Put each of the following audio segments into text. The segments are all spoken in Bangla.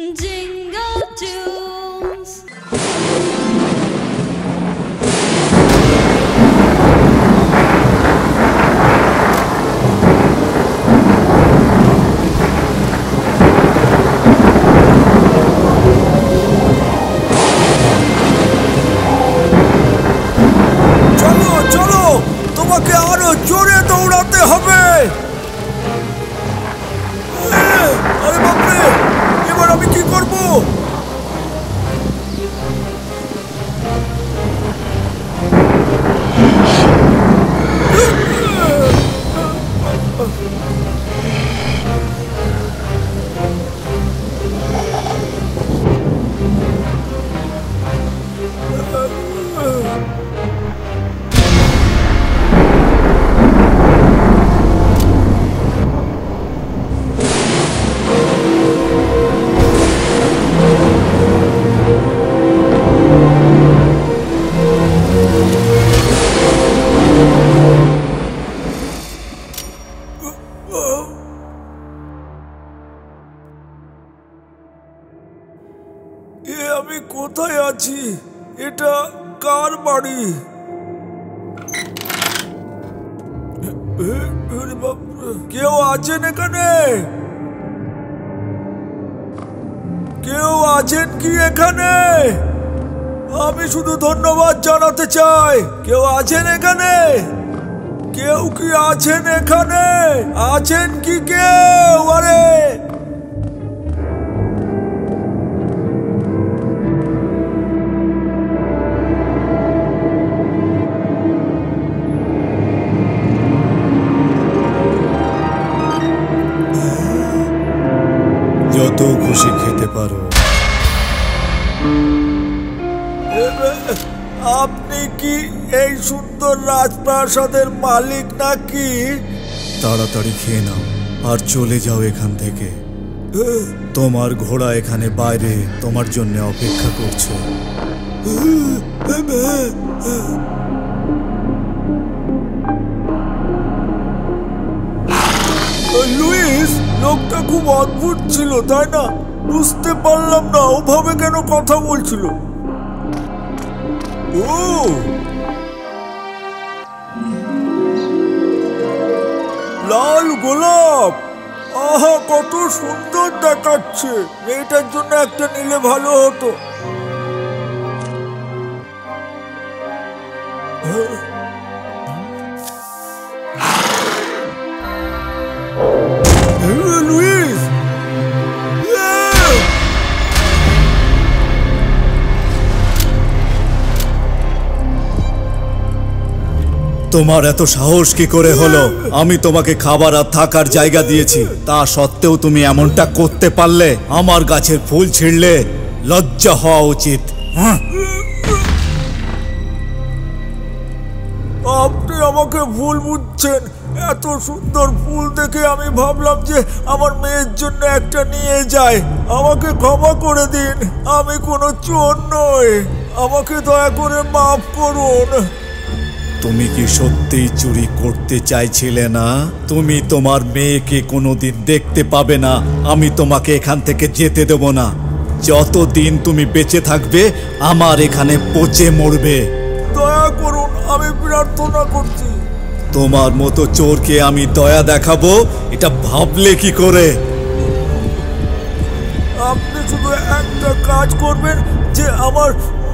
Jingle tunes. চলো চলো, তোমাকে আরো জোরে দৌড়াতে হবে। আরে বাপরে, এবার আমি কি করব? আমি কোথায় আছি? এটা কার বাড়ি? কেউ আছেন এখানে? কেউ আছেন কি এখানে? আমি শুধু ধন্যবাদ জানাতে চাই। কেউ আছেন এখানে? কেউ কি আছেন এখানে? আছেন কি কেউ? আরে যত খুশি খেতে পারো। আপনি কি এই সুন্দর রাজপ্রাসাদের মালিক নাকি? তাড়াতাড়ি খেয়ে নাও আর চলে যাও এখান থেকে। তোমার ঘোড়া এখানে বাইরে তোমার জন্য অপেক্ষা করছে। লুইস, লোকটা খুব অদ্ভুত ছিল, তাই না? বুঝতে পারলাম না ওভাবে কেন কথা বলছিল। ও লাল গোলাপ, আহা কত সুন্দর দেখাচ্ছে। মেয়েটার জন্য একটা নিলে ভালো হতো। লুইস, তোমার এত সাহস কি করে হলো? আমি তোমাকে খাবার আর থাকার জায়গা দিয়েছি, তা সত্ত্বেও তুমি এমনটা করতে পারলে? আমার গাছের ফুল ছিঁড়লে? লজ্জা হওয়া উচিত। আপনি আমাকে ভুল বুঝছেন। এত সুন্দর ফুল দেখে আমি ভাবলাম যে আমার মেয়ের জন্য একটা নিয়ে যাই। আমাকে ক্ষমা করে দিন, আমি কোনো চোর নই। আমাকে দয়া করে মাফ করুন। তুমি কি সত্যিই চুরি করতে চাইছিলে না? তুমি তোমার মেয়েকে কোনোদিন দেখতে পাবে না। আমি তোমাকে এখান থেকে যেতে দেব না। যতদিন তুমি বেঁচে থাকবে আমার এখানে পচে মরবে। দয়া করুন, আমি প্রার্থনা করছি। তোমার মতো চোরকে আমি দয়া দেখাবো, এটা ভাবলে কি করে? আপনি শুধু একটা কাজ করবেন, যে আমার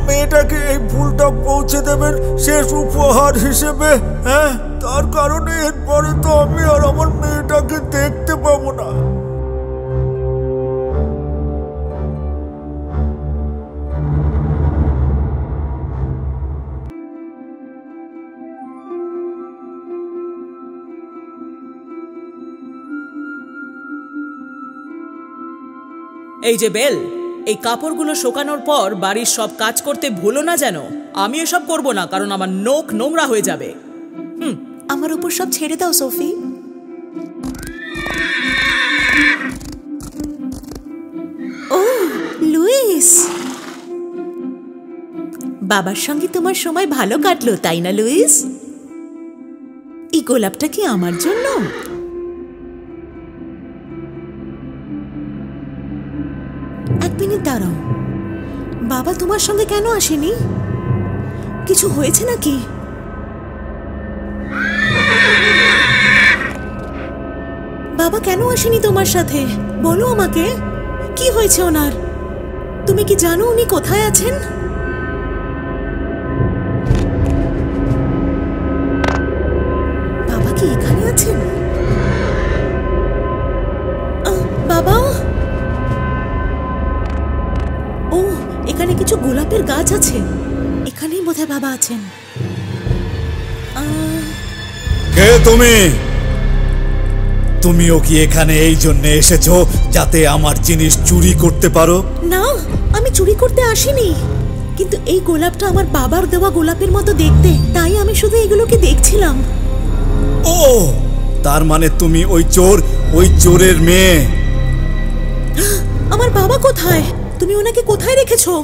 মেয়েটাকে এই ফুলটা পৌঁছে দেবেন শেষ উপহার হিসেবে। হ্যাঁ, তার কারণে এরপরে তো আমি আর আমার মেয়েটাকে দেখতে পাবো না। এই যে বেল, এই কাপড়গুলো শুকানোর পর বাড়ির সব কাজ করতে ভুলো না যেন। আমি এসব করব না, কারণ আমার নখ নোংরা হয়ে যাবে। আমার উপর সব ছেড়ে দাও সোফি। ও লুইস, বাবার সঙ্গে তোমার সময় ভালো কাটলো তাই না লুইস? এই গোলাপটা কি আমার জন্য? এক মিনিট দাঁড়াও, বাবা তোমার সঙ্গে কেন আসেনি? কিছু হয়েছে নাকি? বাবা কেন আসেনি তোমার সাথে? বলো আমাকে, কি হয়েছে ওনার? তুমি কি জানো উনি কোথায় আছেন? বাবা কি এখানে আছেন? বাবা, ও এখানে কিছু গোলাপের গাছ আছে, এখানেই বোধহয় বাবা আছেন। কে তুমি? তুমিও কি এখানে এই জন্য এসেছো যাতে আমার জিনিস চুরি করতে পারো? না, আমি চুরি করতে আসিনি, কিন্তু এই গোলাপটা আমার বাবার দেওয়া গোলাপের মতো দেখতে, তাই আমি শুধু এগুলোকে দেখছিলাম। ও, তার মানে তুমি ওই চোরের মেয়ে। আমার বাবা কোথায়? তুমি ওনাকে কোথায় রেখেছো?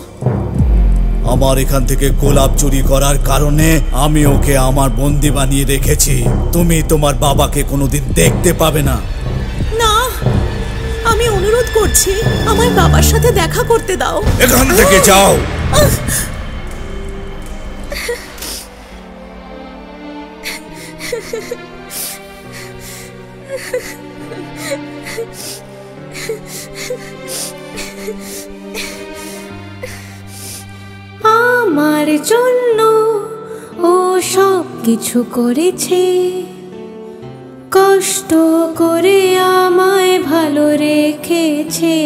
আমার এখান থেকে গোলাপ চুরি করার কারণে আমি ওকে আমার বন্দি বানিয়ে রেখেছি। তুমি তোমার বাবাকে কোনোদিন দেখতে পাবে না। না, আমি অনুরোধ করছি, আমার বাবার সাথে দেখা করতে দাও। এখান থেকে যাও। আমার জন্য ও সব কিছু করেছে, কষ্ট করে আমায় ভালো রেখেছে।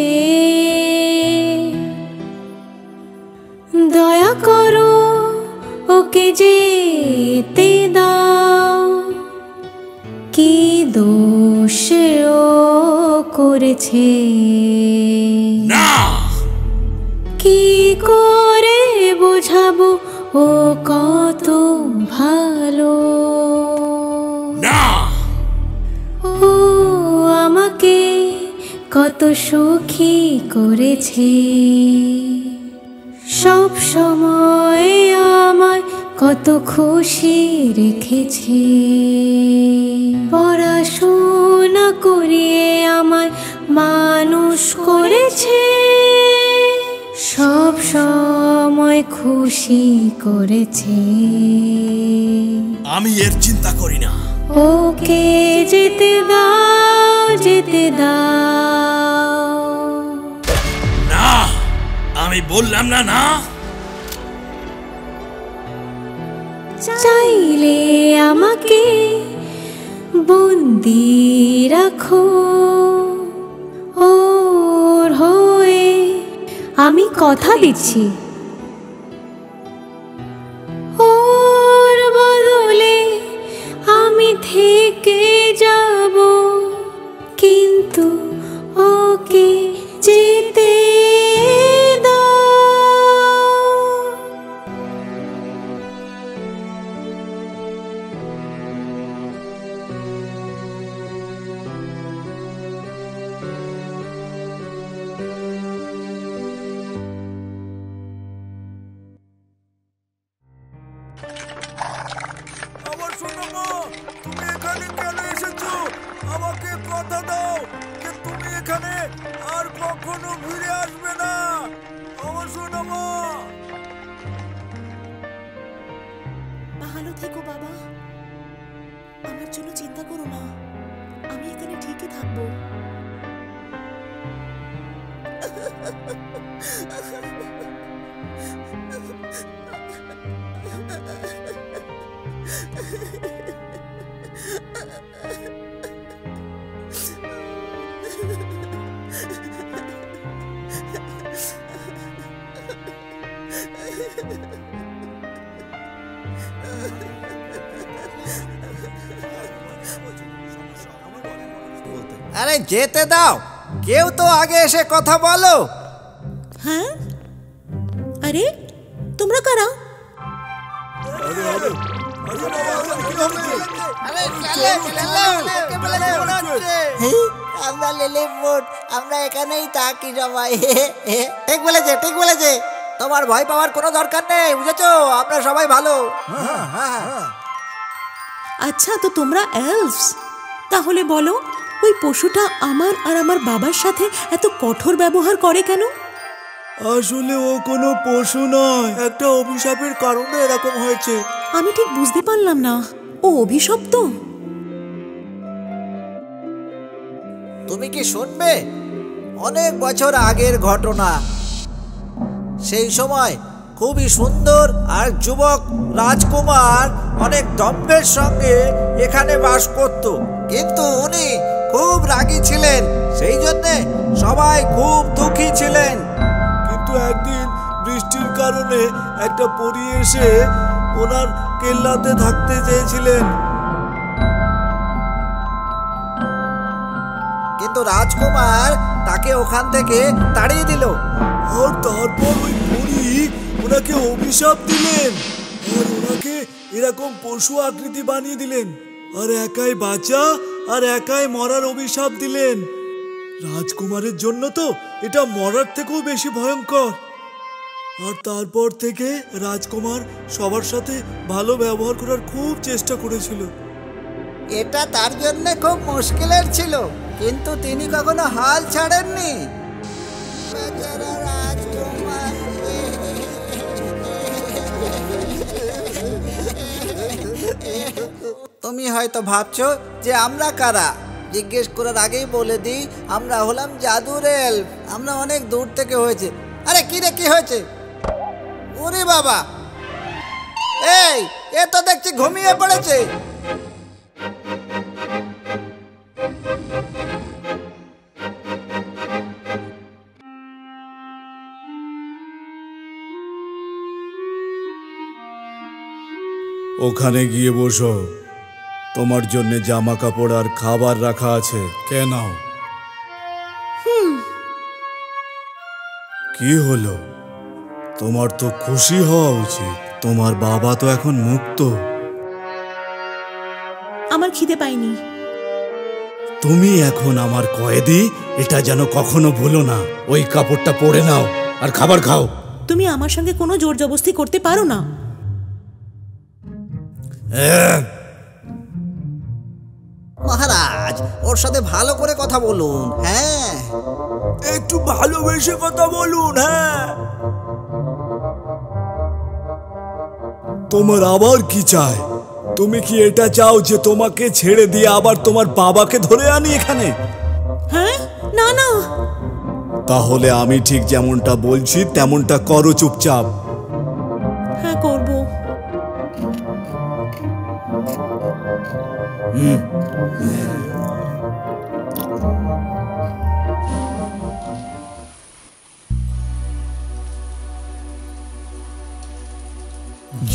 দয়া করো ওকে যেতে দাও, কি দোষ ও করেছে না, কি করে বোঝাবো ও কত ভালো। না, ও আমাকে কত সুখী করেছে, সব সময় আমায় কত খুশি রেখেছে। পড়াশোনা করিয়ে আমায় মানুষ করেছে, সব সময় খুশি করেছে। আমি এর চিন্তা করি না। ওকে যেতে দাও, যেতে দাও। না, আমি বললাম না। না, চাইলে আমাকে বন্দি রাখো, ওর হয়ে আমি কথা দিচ্ছি। ওর বদলে আমি থেকে যাব, কিন্তু ওকে যেতে দাও। আমার সোনা মা, তুমি এখানে কেন এসেছো? আমাকে কথা দাও যে তুমি এখানে আর কখনো ফিরে আসবে না। আমার সোনা মা। ভালো থেকো বাবা, আমার জন্য চিন্তা করো না, আমি এখানে ঠিকই থাকবো। আরে যেতে দাও, কেউ তো আগে এসে কথা বলো। হ্যাঁ, আরে তোমরা কারা? আমরা লিলিপুট, আমরা এখানেই থাকি সবাই। ঠিক বলেছে, ঠিক বলেছে। তোমার ভয় পাওয়ার কোনো দরকার নেই, বুঝেছো? আমরা সবাই ভালো। আচ্ছা, তো তোমরা এলভস। তাহলে বলো, ওই পশুটা আমার আর আমার বাবার সাথে এত কঠোর ব্যবহার করে কেন? আসলে ও কোনো পশু নয়। একটা অভিশাপের কারণে এরকম হয়েছে। আমি ঠিক বুঝতে পারলাম না, ও অভিশপ্ত? তুমি কি শুনবে? অনেক বছর আগের ঘটনা। সেই সময় খুবই সুন্দর আর যুবক রাজকুমার অনেক দম্ভের সঙ্গে এখানে বাস করত, কিন্তু উনি খুব রাগী ছিলেন, সেই জন্যে সবাই খুব দুঃখী ছিলেন। কিন্তু একদিন বৃষ্টির কারণে একটা পরী এসে ওনার কেল্লাতে থাকতে চেয়েছিলেন। কিন্তু রাজকুমার তাকে ওখান থেকে তাড়িয়ে দিল। আর তারপর ওই পরী ওনাকে অভিশাপ দিলেন আর ওনাকে এরকম পশু আকৃতি বানিয়ে দিলেন, আর একাই বাঁচা আর একাই মরার অভিশাপ দিলেন। রাজকুমারের জন্য তো এটা মরার থেকেও বেশি ভয়ঙ্কর। আর তারপর থেকে রাজকুমার সবার সাথে ভালো ব্যবহার করার খুব চেষ্টা করেছিল। এটা তার জন্য খুব মুশকিলের ছিল, কিন্তু তিনি কখনো হাল ছাড়েননি। বেচারা রাজকুমার। তুমি হয়তো ভাবছো যে আমরা কারা। জিজ্ঞেস করার আগেই বলে দিই, আমরা হলাম জাদুর এলফ। আমরা অনেক দূর থেকে হয়েছে। আরে কি রে, কি হয়েছে? ওরে বাবা, এই এ তো দেখছি ঘুমিয়ে পড়েছে। ওখানে গিয়ে বসো, তোমার জন্য জামা কাপড় আর খাবার রাখা আছে। কে নাও। কি হলো? তোমার তো খুশি হওয়া উচিত, তোমার বাবা তো এখন মুক্ত। আমার খিদে পাইনি। তুমি এখন আমার কয়েদি, এটা যেন কখনো ভুলো না। ওই কাপড়টা পরে নাও আর খাবার খাও। তুমি আমার সঙ্গে কোনো জোর জবরদস্তি করতে পারো না। মহারাজ, ওর সাথে ভালো করে কথা বলুন। হ্যাঁ, একটু ভালোবেসে কথা বলুন। হ্যাঁ, তোমার আবার কি চাই? তুমি কি এটা চাও যে তোমাকে ছেড়ে দিয়ে আবার তোমার বাবাকে ধরে আনি এখানে? হ্যাঁ, না না। তাহলে আমি ঠিক যেমনটা বলছি তেমনটা করো, চুপচাপ। হ্যাঁ, করবো।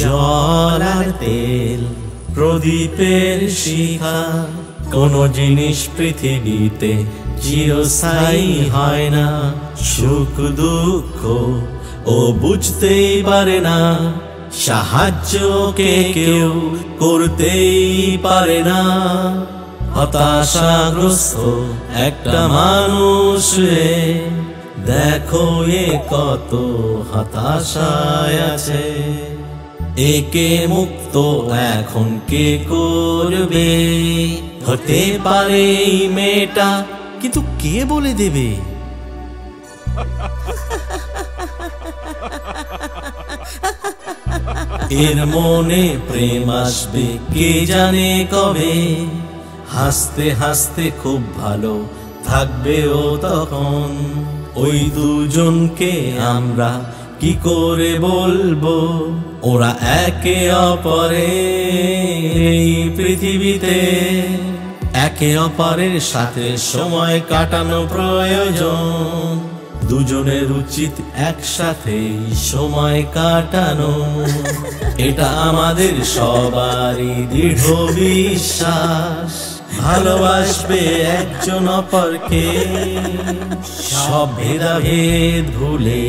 জল আর তেল, প্রদীপের শিখা, কোন জিনিস পৃথিবীতে চিরস্থায়ী হয় না। সুখ দুঃখ ও বুঝতেই পারে না, সাহায্যকে কেউ করতেই পারে না। হতাশাগ্রস্ত একটা মানুষ রে, দেখো এ কত হতাশায় আছে। একে মুক্ত এখন কে করবে? হতে পারে এই মেয়েটা, কিন্তু কে বলে দেবে? এর মনে প্রেম আসবে কে জানে কবে। হাসতে হাসতে খুব ভালো থাকবে ও তখন। ওই দুজনকে আমরা কি করে বলবো? ওরা একে অপরের এই পৃথিবীতে, একে অপরের সাথে সময় কাটানো প্রয়োজন। দুজনের উচিত একসাথে সময় কাটানো, এটা আমাদের সবারই দৃঢ় বিশ্বাস। ভালোবাসবে একজন অপরকে, সব ভেদাভেদ ভুলে।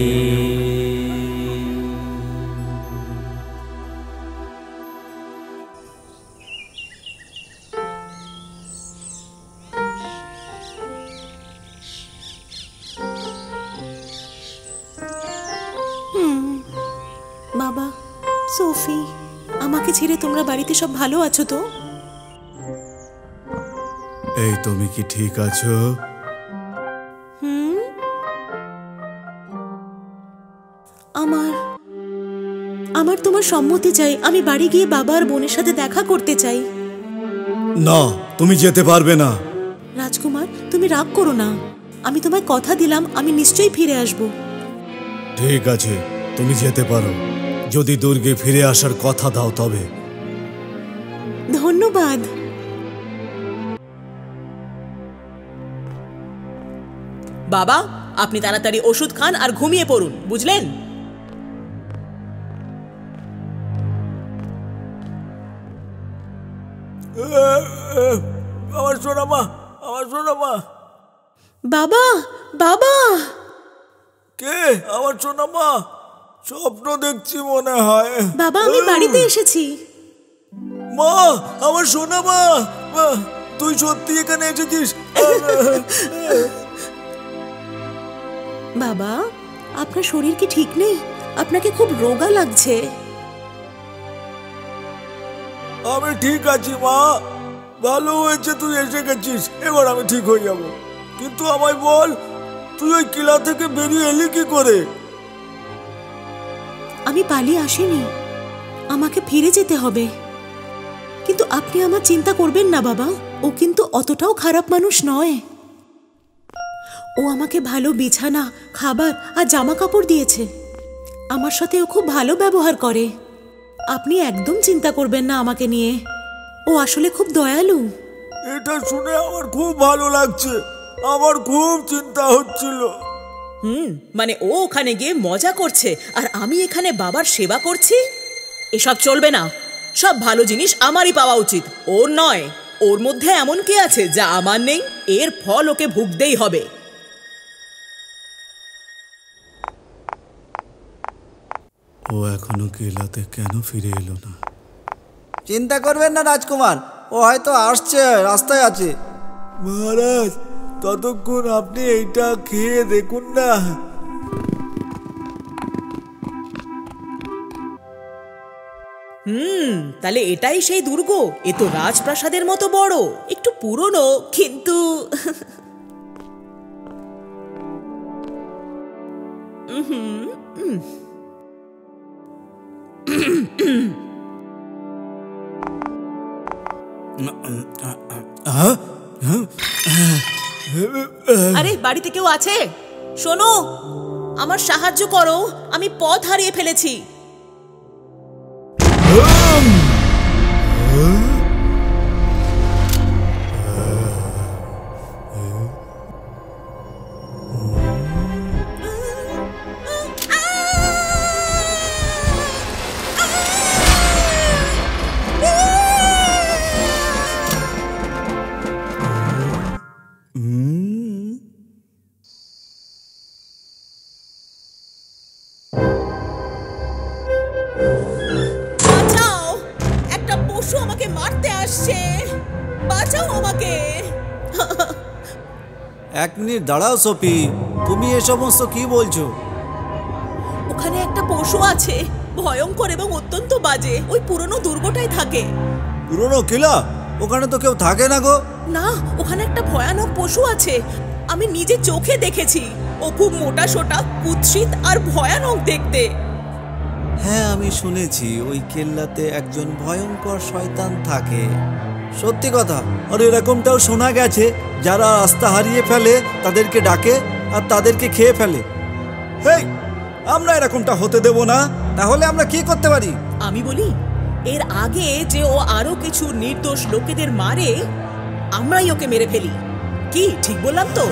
বাবা, সোফি, আমাকে ছেড়ে তোমরা বাড়িতে সব ভালো আছো তো? এই, তুমি কি ঠিক আছো? আমার তোমার সম্মতি চাই। আমি বাড়ি গিয়ে বাবা আর বোনের সাথে দেখা করতে চাই। না, তুমি যেতে পারবে না। রাজকুমার, তুমি রাগ করো না। আমি তোমায় কথা দিলাম আমি নিশ্চয়ই ফিরে আসব। ঠিক আছে, তুমি যেতে পারো, যদি দুর্গে ফিরে আসার কথা দাও তবে। ধন্যবাদ। বাবা, আপনি তাড়াতাড়ি ওষুধ খান আর ঘুমিয়ে পড়ুন, বুঝলেন? আমার সোনা মা, আমার সোনা মা। বাবা, বাবা। কে? আমার সোনা মা। স্বপ্ন দেখছি মনে হয়। বাবা, আমি বাড়িতে এসেছি। মা, আমার সোনা মা। মা, তুই সত্যি এখানে এসেছিস? বাবা, আপনার শরীর কি ঠিক নেই? আপনাকে খুব রোগা লাগছে। আমি ঠিক আছি মা। ভালো হয়েছে তুই এসে গেছিস, এবার আমি ঠিক হয়ে যাব। কিন্তু আমায় বল, তুই ওই কিলা থেকে বেরিয়ে এলি কি করে? আমি পালিয়ে আসিনি, আমাকে ফিরে যেতে হবে। কিন্তু আপনি আমার চিন্তা করবেন না বাবা, ও কিন্তু অতটাও খারাপ মানুষ নয়। ও আমাকে ভালো বিছানা, খাবার আর জামা কাপড় দিয়েছে। আমার সাথে ও খুব ভালো ব্যবহার করে। আপনি একদম চিন্তা করবেন না আমাকে নিয়ে। ও আসলে খুব দয়ালু। এটা শুনে আমার খুব ভালো লাগছে। আমার খুব চিন্তা হচ্ছিল। মানে ও ওখানে গিয়ে মজা করছে আর আমি এখানে বাবার সেবা করছি? এসব চলবে না। সব ভালো জিনিস আমারই পাওয়া উচিত, ওর নয়। ওর মধ্যে এমন কি আছে যা আমার নেই? এর ফল ওকে ভুগতেই হবে। ও এখনো কিলাতে কেন ফিরে এলো না? চিন্তা করবেন না রাজকুমার, ও হয়তো আসছে, রাস্তায় আছে। মহারাজ, ততক্ষণ আপনি এইটা খেয়ে দেখুন না। তাহলে এটাই সেই দুর্গ? এ তো রাজপ্রাসাদের মতো বড়, একটু পুরনো কিন্তু আরে বাড়িতে কেউ আছে? শোনো, আমার সাহায্য করো, আমি পথ হারিয়ে ফেলেছি। আমাকে মারতে আসছে, বাঁচাও আমাকে। 1 মিনিট দাঁড়াও সোফি, তুমি এ সমস্ত কি বলছো? ওখানে একটা পশু আছে, ভয়ঙ্কর এবং অত্যন্ত বাজে। ওই পুরনো দুর্গটায় থাকে। পুরনো কিলা? ওখানে তো কেউ থাকে না গো। না, ওখানে একটা ভয়ানক পশু আছে, আমি নিজে চোখে দেখেছি। ও খুব মোটা সোটা, কুৎসিত আর ভয়ানক দেখতে। হ্যাঁ, আমি শুনেছি ওই কেল্লাতে একজন ভয়ঙ্কর শয়তান থাকে। সত্যি কথা। আর এরকমটাও শোনা গেছে, যারা রাস্তা হারিয়ে ফেলে তাদেরকে ডাকে আর তাদেরকে খেয়ে ফেলে। হেই, আমরা এরকমটা হতে দেব না। তাহলে আমরা কি করতে পারি? আমি বলি, এর আগে যে ও আরো কিছু নির্দোষ লোকেদের মারে, আমরাই ওকে মেরে ফেলি। কি ঠিক বললাম তো?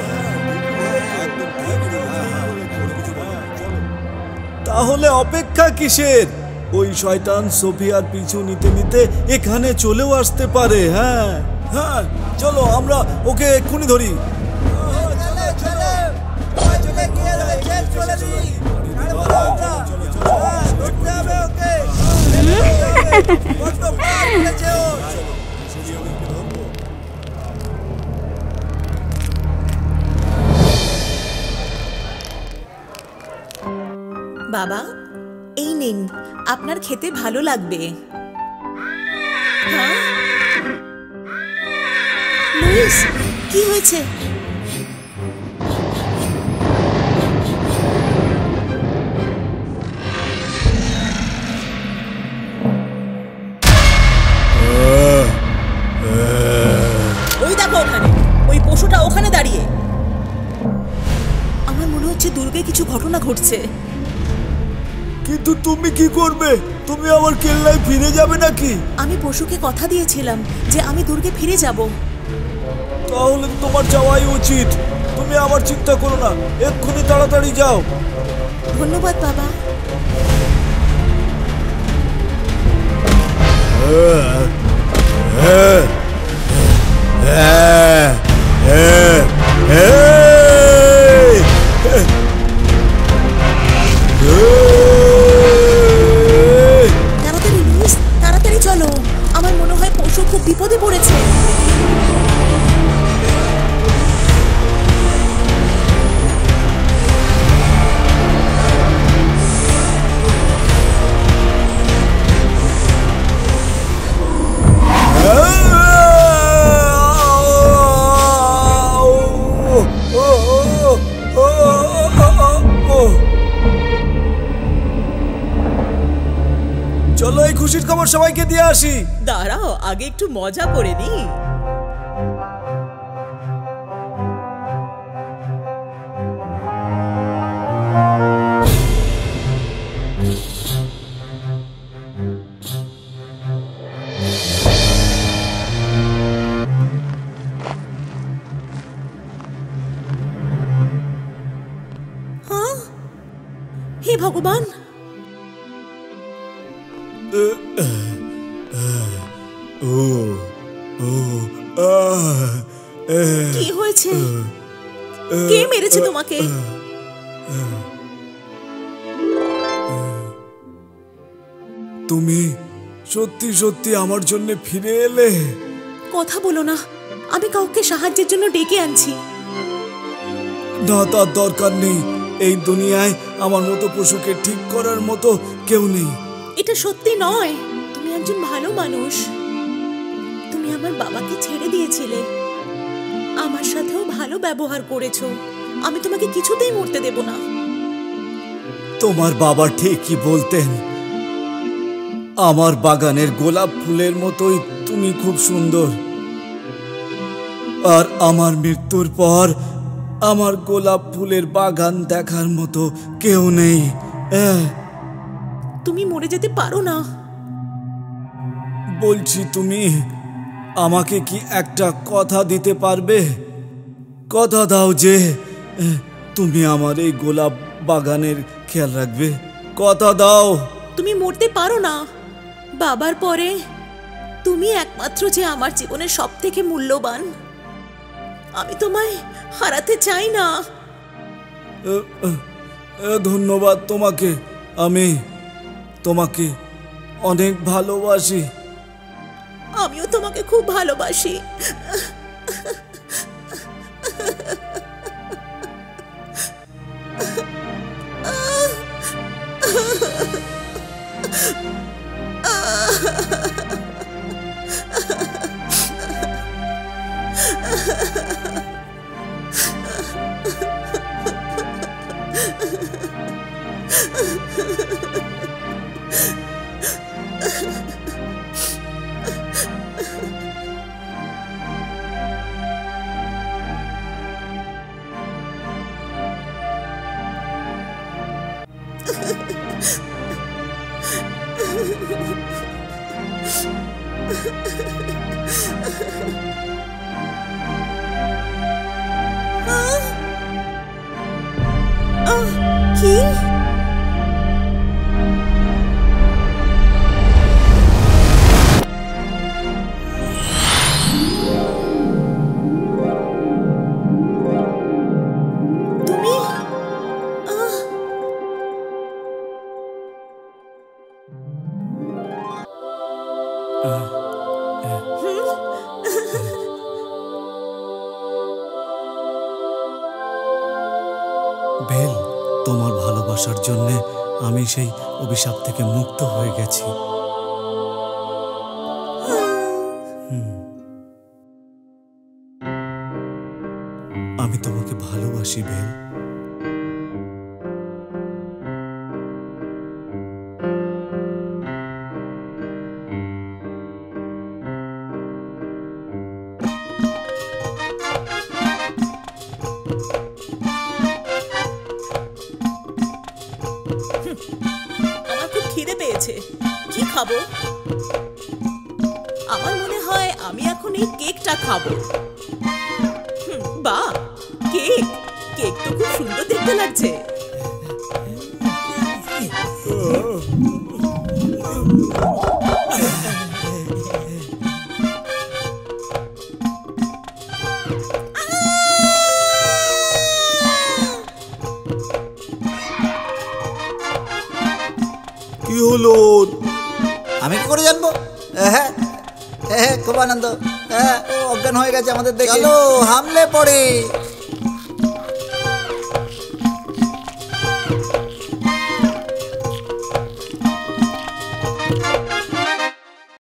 তাহলে অপেক্ষা কিসের? ওই শয়তান সোফিয়ার পিছু নিতে নিতে এখানে চলেও আসতে পারে। হ্যাঁ হ্যাঁ, চলো আমরা ওকে এক্ষুনি ধরি। বাবা, এই নিন, আপনার খেতে ভালো লাগবে। লুইস, কি হয়েছে? কিছু ঘটনা ঘটছে। কিন্তু তুমি কি করবে? তুমি আবার কেল্লায় ফিরে যাবে নাকি? আমি পশুকে কথা দিয়েছিলাম যে আমি দুর্গে ফিরে যাব। তাহলে তোমার যাওয়াই উচিত। তুমি আবার চিন্তা করো না, এক্ষুনি তাড়াতাড়ি যাও। ধন্যবাদ বাবা। তাড়াতাড়ি লুইস, তাড়াতাড়ি চলো। আমার মনে হয় পশু খুব বিপদে পড়েছে। চলো এই খুশির খবর সবাইকে দিয়ে আসি। দাঁড়াও, আগে একটু মজা করে নি। হে ভগবান, কি হয়েছে? কে মেরেছে তোমাকে? তুমি সত্যি সত্যি আমার জন্য ফিরে এলে? কথা বলো না, আমি কাউকে সাহায্যের জন্য ডেকে আনছি। না, তার দরকার নেই। এই দুনিয়ায় আমার মতো পশুকে ঠিক করার মতো কেউ নেই। এটা সত্যি নয়। তুমি একজন ভালো মানুষ। তুমি আমার বাবাকে ছেড়ে দিয়েছিলে, আমার সাথেও ভালো ব্যবহার করেছো। আমি তোমাকে কিছুতেই মরতে দেব না। তোমার বাবা ঠিকই বলতেন। আমার বাগানের গোলাপ ফুলের মতোই তুমি খুব সুন্দর। আর আমার মৃত্যুর পর আমার গোলাপ ফুলের বাগান দেখার মতো কেউ নেই। তুমি মরে যেতে পারো না। বলছি, তুমি আমাকে কি একটা কথা দিতে পারবে? কথা দাও যে তুমি আমার এই গোলাপ বাগানের খেয়াল রাখবে। কথা দাও। তুমি মরতে পারো না। বাবার পরে তুমি একমাত্র যে আমার জীবনের সবথেকে মূল্যবান। আমি তোমায় হারাতে চাই না। ধন্যবাদ তোমাকে। আমি তোমাকে অনেক ভালোবাসি। আমিও তোমাকে খুব ভালোবাসি। কি? তুমি বেল, তোমার ভালোবাসার জন্য আমি সেই অভিশাপ থেকে মুক্ত হয়ে গেছি। আমি তোমাকে ভালোবাসি বেল। আমার খুব খিদে পেয়েছে, কি খাবো? আমার মনে হয় আমি এখন এই কেকটা খাবো। বাহ, কেক কেক তো খুব সুন্দর দেখতে লাগছে। কি হলো? আমি কি করে জানবো? হ্যাঁ হ্যাঁ, খুব আনন্দ। হ্যাঁ, ও অজ্ঞান হয়ে গেছে আমাদের দেখে। চলো হামলে পড়ে।